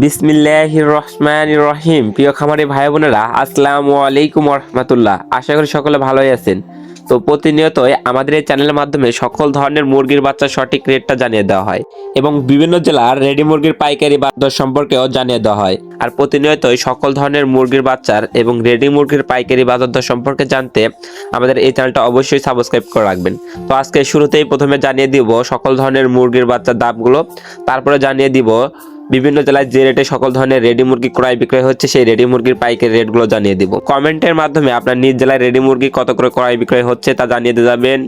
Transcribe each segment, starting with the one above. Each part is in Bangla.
বিসমিল্লাহির রহমানির রহিম। প্রিয় খামারি ভাই বোনেরা, আসসালামু আলাইকুম রহমতুল্লাহ। আশা করি সকলে ভালোই আছেন। তো প্রতিনিয়তই আমাদের এই চ্যানেলের মাধ্যমে সকল ধরনের মুরগির বাচ্চার সঠিক রেটটা জানিয়ে দেওয়া হয় এবং বিভিন্ন জেলার রেডি মুরগির পাইকারি বাজার সম্পর্কেও জানিয়ে দেওয়া হয়। আর প্রতিনিয়তই সকল ধরনের মুরগির বাচ্চার এবং রেডি মুরগির পাইকারি বাজার দর সম্পর্কে জানতে আমাদের এই চ্যানেলটা অবশ্যই সাবস্ক্রাইব করে রাখবেন। তো আজকে শুরুতেই প্রথমে জানিয়ে দিব সকল ধরনের মুরগির বাচ্চার দামগুলো, তারপরে জানিয়ে দিব বিভিন্ন জেলায় যে রেটে সকল ধরনের রেডি মুরগি ক্রয় বিক্রয় হচ্ছে সেই রেডি মুরগির পাইকারি রেটগুলো জানিয়ে দিব। কমেন্টের মাধ্যমে আপনার নিজ জেলায় রেডি মুরগি কত করে ক্রয় বিক্রয় হচ্ছে তা জানিয়ে দিয়ে যাবেন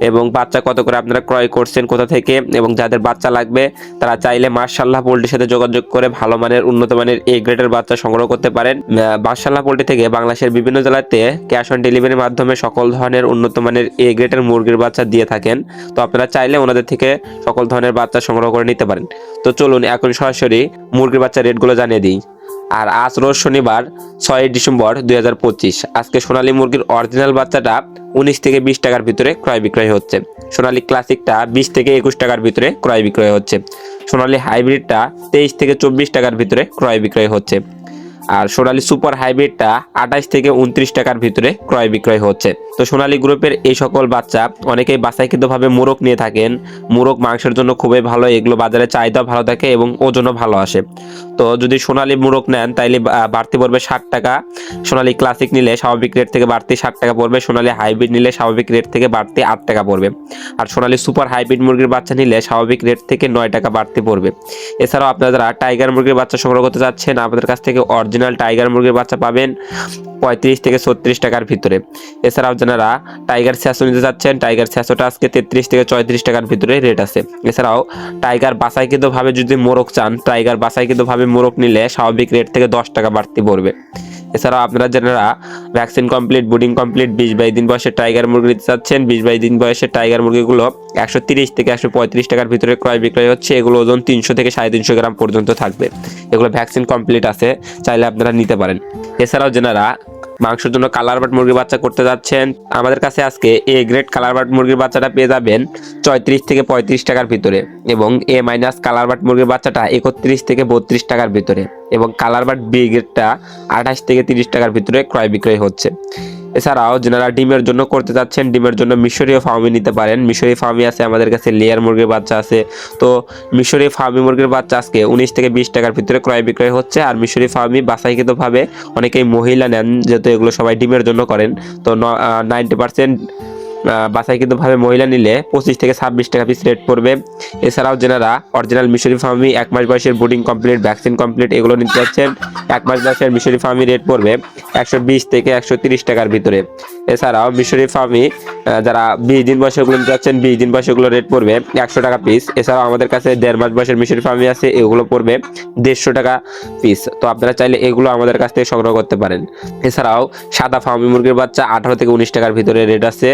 এবং বাচ্চা কত করে আপনারা ক্রয় করছেন কোথা থেকে, এবং যাদের বাচ্চা লাগবে তারা চাইলে মাশাআল্লাহ পোল্ট্রির সাথে যোগাযোগ করে ভালো মানের উন্নত মানের এ গ্রেডের বাচ্চা সংগ্রহ করতে পারেন। মাশাআল্লাহ পোল্ট্রি থেকে বাংলাদেশের বিভিন্ন জেলাতে ক্যাশ অন ডেলিভারির মাধ্যমে সকল ধরনের উন্নত মানের এ গ্রেডের মুরগির বাচ্চা দিয়ে থাকেন। তো আপনারা চাইলে ওনাদের থেকে সকল ধরনের বাচ্চা সংগ্রহ করে নিতে পারেন। তো চলুন এখন সরাসরি মুরগির বাচ্চা রেটগুলো জানিয়ে দিই। আর আজ রোজ শনিবার 6 ডিসেম্বর 2025। আজকে সোনালী মুরগির অরিজিনাল বাচ্চাটা 19 থেকে 20 টাকার ভিতরে ক্রয় বিক্রয় হচ্ছে। সোনালী ক্লাসিকটা 20 থেকে 21 টাকার ভিতরে ক্রয় বিক্রয় হচ্ছে। সোনালী হাইব্রিডটা 23 থেকে 24 টাকার ভিতরে ক্রয় বিক্রয় হচ্ছে। আর সোনালী সুপার হাইব্রিডটা 28 থেকে 29 টাকার ভিতরে ক্রয় বিক্রয় হচ্ছে। তো সোনালী গ্রুপের এই সকল বাচ্চা অনেকেই বাছাইকৃতভাবে মোরগ নিয়ে থাকেন। মোরগ মাংসের জন্য খুবই ভালো, এগুলো বাজারে চাহিদা ভালো থাকে এবং ওজনও ভালো আসে। তো যদি সোনালী মোরগ নেন তাইলে বাড়তি পড়বে 60 টাকা। সোনালী ক্লাসিক নিলে স্বাভাবিক রেট থেকে বাড়তি 60 টাকা পড়বে। সোনালী হাইব্রিড নিলে স্বাভাবিক রেট থেকে বাড়তি 8 টাকা পড়বে। আর সোনালী সুপার হাইব্রিড মুরগির বাচ্চা নিলে স্বাভাবিক রেট থেকে 9 টাকা বাড়তি পড়বে। এছাড়াও আপনারা যারা টাইগার মুরগির বাচ্চা সংগ্রহ করতে যাচ্ছেন, আমাদের কাছ থেকে অরিজিনাল টাইগার মুরগির বাচ্চা পাবেন 35 থেকে 36 টাকার ভিতরে। এছাড়াও যারা টাইগার স্যাসো নিতে যাচ্ছেন, টাইগার স্যাসোটা আজকে 33 থেকে 34 টাকার ভিতরে রেট আছে। এছাড়াও টাইগার বাছাইকৃতভাবে যদি মোরগ চান, টাইগার বাছাইকৃতভাবে মোরগ নিলে স্বাভাবিক রেট থেকে 10 টাকা বাড়তি পড়বে। এছাড়াও আপনারা যারা ভ্যাকসিন কমপ্লিট, বুডিং কমপ্লিট 20-22 দিন বয়সের টাইগার মুরগি নিতে চাচ্ছেন, 20-22 দিন বয়সের টাইগার মুরগিগুলো 130 থেকে 135 টাকার ভিতরে ক্রয় বিক্রয় হচ্ছে। এগুলো ওজন 300 থেকে 350 গ্রাম পর্যন্ত থাকবে। এগুলো ভ্যাকসিন কমপ্লিট আছে, চাইলে আপনারা নিতে পারেন। এছাড়াও যারা মাংসের জন্য কালার বাট মুরগির বাচ্চা করতে যাচ্ছেন, আমাদের কাছে আজকে এ গ্রেড কালার বাট মুরগির বাচ্চাটা পেয়ে যাবেন 34 থেকে 35 টাকার ভিতরে, এবং এ মাইনাস কালার বাট মুরগির বাচ্চাটা 31 থেকে 32 টাকার ভিতরে, এবং কালার বাট বি গ্রেডটা 28 থেকে 30 টাকার ভিতরে ক্রয় বিক্রয় হচ্ছে। এছাড়াও যারা ডিমের জন্য করতে যাচ্ছেন, ডিমের জন্য মিশরীয় ফার্মি নিতে পারেন। মিশরীয় ফার্মি আছে আমাদের কাছে, লেয়ার মুরগির বাচ্চা আছে। তো মিশরীয় ফার্মি মুরগির বাচ্চা আজকে 19 থেকে 20 টাকার ভিতরে ক্রয় বিক্রয় হচ্ছে। আর মিশরীয় ফার্মি বাছাইকৃতভাবে অনেকেই মহিলা নেন, যেহেতু এগুলো সবাই ডিমের জন্য করেন। তো 90% বাছাইকৃতভাবে মহিলা নিলে 25 থেকে 26 টাকা পিস রেট পড়বে। এছাড়াও যারা অরিজিনাল মিশরি ফার্মি 1 মাস বয়সের বুডিং কমপ্লিট, ভ্যাকসিন কমপ্লিট এগুলো নিতে যাচ্ছেন, 1 মাস বয়সের মিশরি ফার্মি রেট পড়বে 120 থেকে 130 টাকার ভিতরে। এছাড়াও মিশরি ফার্মি যারা 20 দিন বয়সে এগুলো নিতে যাচ্ছেন, 20 দিন বয়সে এগুলো রেট পড়বে 100 টাকা পিস। এছাড়াও আমাদের কাছে 1.5 মাস বয়সের মিশরি ফার্মি আছে, এগুলো পড়বে 150 টাকা পিস। তো আপনারা চাইলে এগুলো আমাদের কাছ থেকে সংগ্রহ করতে পারেন। এছাড়াও সাদা ফার্মি মুরগির বাচ্চা 18 থেকে 19 টাকার ভিতরে রেট আছে।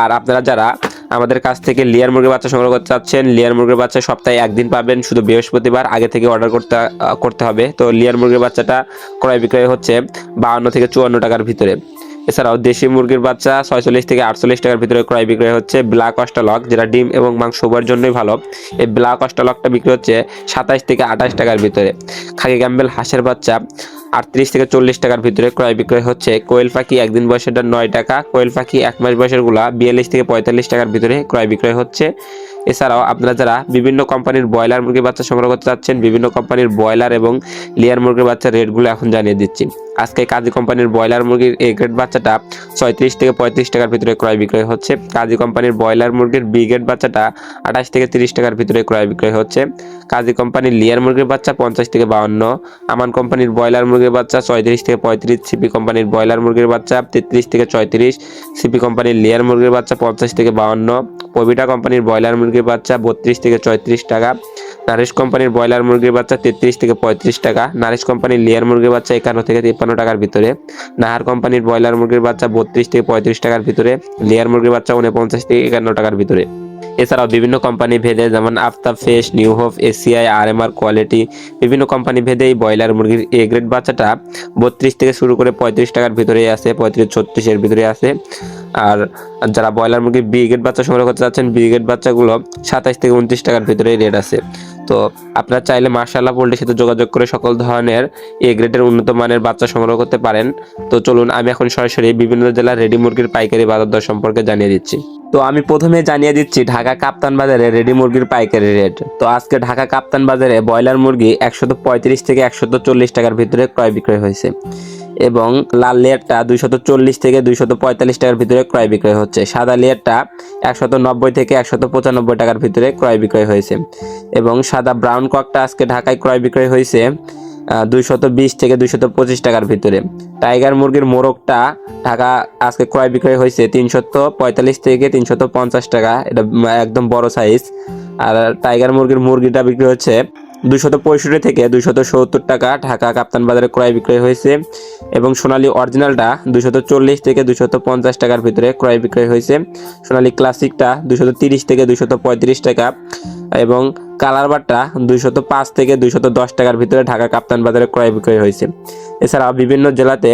আর আপনারা যারা আমাদের কাছ থেকে লেয়ার মুরগির বাচ্চা সংগ্রহ করতে চাচ্ছেন, লেয়ার মুরগির বাচ্চা সপ্তাহে একদিন পাবেন, শুধু বৃহস্পতিবার। আগে থেকে অর্ডার করতে হবে। তো লেয়ার মুরগির বাচ্চাটা ক্রয় বিক্রয় হচ্ছে 52 থেকে 54 টাকার ভিতরে। এছাড়াও দেশি মুরগির বাচ্চা 46 থেকে 48 টাকার ভিতরে ক্রয় বিক্রয় হচ্ছে। ব্ল্যাক অস্ট্রালক যেটা ডিম এবং মাংস উভয়ের জন্যই ভালো, এই ব্ল্যাক অস্ট্রালকটা বিক্রি হচ্ছে 27 থেকে 28 টাকার ভিতরে। খাকি ক্যাম্বেল হাঁসের বাচ্চা 38 থেকে 40 টাকার ভিতরে ক্রয় বিক্রয় হচ্ছে। কোয়েল পাখি একদিন বয়সেরটা 9 টাকা। কোয়েল পাখি 1 মাস বয়সের গুলা 42 থেকে 45 টাকার ভিতরে ক্রয় বিক্রয় হচ্ছে। এছাড়াও আপনারা যারা বিভিন্ন কোম্পানির ব্রয়লার মুরগির বাচ্চা সংগ্রহ করতে চাচ্ছেন, বিভিন্ন কোম্পানির ব্রয়লার এবং লেয়ার মুরগির বাচ্চার রেটগুলো এখন জানিয়ে দিচ্ছি। আজকে কাজী কোম্পানির ব্রয়লার মুরগির এ গ্রেড বাচ্চাটা 36 থেকে 35 টাকার ভিতরে ক্রয় বিক্রয় হচ্ছে। কাজী কোম্পানির ব্রয়লার মুরগির বি গ্রেড বাচ্চাটা 28 থেকে 30 টাকার ভিতরে ক্রয় বিক্রয় হচ্ছে। কাজী কোম্পানির লেয়ার মুরগির বাচ্চা 50 থেকে 52। আমান কোম্পানির ব্রয়লার মুরগির বাচ্চা 34 থেকে 35। সিপি কোম্পানির ব্রয়লার মুরগির বাচ্চা 33 থেকে 34। সিপি কোম্পানির লেয়ার মুরগির বাচ্চা 50 থেকে 52। পবিটা কোম্পানির ব্রয়লার মুরগির বাচ্চা 32 থেকে 34 টাকা। নারিশ কোম্পানির ব্রয়লার মুরগির বাচ্চা 33 থেকে 35 টাকা। নারিশ কোম্পানির লেয়ার মুরগির বাচ্চা 51 থেকে 53 টাকার ভিতরে। নাহার কোম্পানির ব্রয়লার মুরগির বাচ্চা 32 থেকে 35 টাকার ভিতরে। লেয়ার মুরগির বাচ্চা 49 থেকে 51 টাকার ভিতরে। এছাড়াও বিভিন্ন কোম্পানি ভেদে, যেমন Aftab fresh, new hope, ACI, RMR quality, বিভিন্ন কোম্পানি ভেদে এই ব্রয়লার মুরগির এ গ্রেড বাচ্চাটা 32 থেকে শুরু করে 35 টাকার ভিতরে আছে, 35-36 এর ভিতরে আছে। আর যারা ব্রয়লার মুরগির বি গ্রেড বাচ্চা সংগ্রহ করতে চাচ্ছেন, বি গ্রেড বাচ্চাগুলো 27 থেকে 29 টাকার ভিতরে রেট আছে। তো আপনারা চাইলে মাশাআল্লাহ পোল্ট্রির সাথে যোগাযোগ করে সকল ধরনের এ গ্রেডের উন্নত মানের বাচ্চা সংগ্রহ করতে পারেন। তো চলুন আমি এখন সরাসরি বিভিন্ন জেলার রেডি মুরগির পাইকারি বাজার দর সম্পর্কে জানিয়ে দিচ্ছি। তো আমি প্রথমে জানিয়ে দিচ্ছি ঢাকা কাপ্তান বাজারে রেডি মুরগির পাইকারি রেট। তো আজকে ঢাকা কাপ্তান বাজারে ব্রয়লার মুরগি 135 থেকে 140 টাকার ভিতরে ক্রয় বিক্রয় হয়েছে এবং লাল লেয়ারটা 240 থেকে 245 টাকার ভিতরে ক্রয় বিক্রয় হচ্ছে। সাদা লেয়ারটা 190 থেকে 195 টাকার ভিতরে ক্রয় বিক্রয় হয়েছে এবং সাদা ব্রাউন ককটা আজকে ঢাকায় ক্রয় বিক্রয় হয়েছে 220 থেকে 225 টাকার ভিতরে। টাইগার মুরগির মোরগটা ঢাকা আজকে ক্রয় বিক্রয় হয়েছে 345 থেকে 350 টাকা, এটা একদম বড় সাইজ। আর টাইগার মুরগিটা বিক্রি হচ্ছে 265 থেকে 270 টাকা ঢাকা কাপ্তান বাজারে ক্রয় বিক্রয় হয়েছে এবং সোনালী অরিজিনালটা 240 থেকে 250 টাকার ভিতরে ক্রয় বিক্রয় হয়েছে। সোনালী ক্লাসিকটা 230 থেকে 235 টাকা এবং কালার বারটা 205 থেকে 210 টাকার ভিতরে ঢাকা কাপ্তান বাজারে ক্রয় বিক্রয় হয়েছে। এছাড়াও বিভিন্ন জেলাতে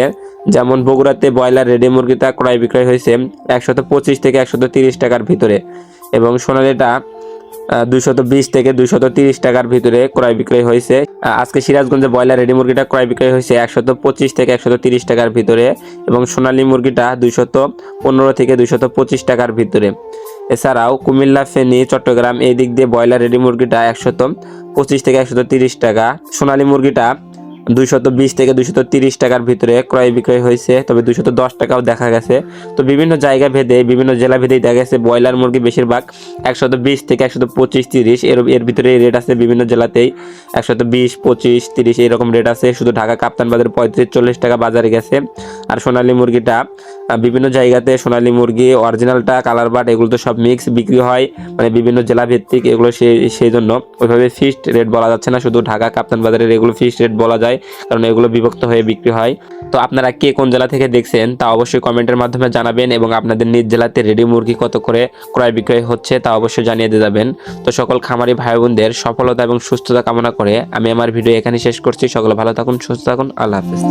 যেমন বগুড়াতে ব্রয়লার রেডি মুরগিটা ক্রয় বিক্রয় হয়েছে 125 থেকে 130 টাকার ভিতরে এবং সোনালীটা 220 থেকে 230 টাকার ভিতরে ক্রয় বিক্রয় হয়েছে। আজকে সিরাজগঞ্জে ব্রয়লার রেডি মুরগিটা ক্রয় বিক্রয় হয়েছে 125 থেকে 130 টাকার ভিতরে এবং সোনালী মুরগিটা 215 থেকে 225 টাকার ভিতরে। এছাড়াও কুমিল্লা, ফেনী, চট্টগ্রাম এই দিক দিয়ে ব্রয়লার রেডি মুরগিটা 125 থেকে 130 টাকা, সোনালী মুরগিটা 220 থেকে 230 টাকার ভিতরে ক্রয় বিক্রয় হয়েছে, তবে 210 টাকাও দেখা গেছে। তো বিভিন্ন জায়গা ভেদে বিভিন্ন জেলা ভেদেই দেখা গেছে ব্রয়লার মুরগি বেশিরভাগ 120 থেকে 125, 30 এর ভিতরে রেট আছে। বিভিন্ন জেলাতেই 120, 25, 30 এরকম রেট আছে। শুধু ঢাকা কাপ্তান বাজারে 35-40 টাকা বাজারে গেছে। আর সোনালী মুরগিটা বিভিন্ন জায়গাতে সোনালী মুরগি অরিজিনালটা, কালার বাট এগুলো তো সব মিক্স বিক্রি হয়, মানে বিভিন্ন জেলা ভিত্তিক এগুলো, সেই জন্য ওইভাবে ফিক্সড রেট বলা যাচ্ছে না। শুধু ঢাকা কাপ্তান বাজারের এগুলো ফিক্সড রেট বলা যায়, কারণ এগুলো বিভক্ত হয়ে বিক্রি হয়। তো আপনারা কে কোন জেলা থেকে দেখছেন তা অবশ্যই কমেন্টের মাধ্যমে জানাবেন এবং আপনাদের নিজ জেলাতে রেডি মুরগি কত করে ক্রয় বিক্রয় হচ্ছে তা অবশ্যই জানিয়ে দিয়ে যাবেন। তো সকল খামারি ভাই বোনদের সফলতা এবং সুস্থতা কামনা করে আমি আমার ভিডিও এখানে শেষ করছি। সকলে ভালো থাকুন, সুস্থ থাকুন, আল্লাহ হাফেজ।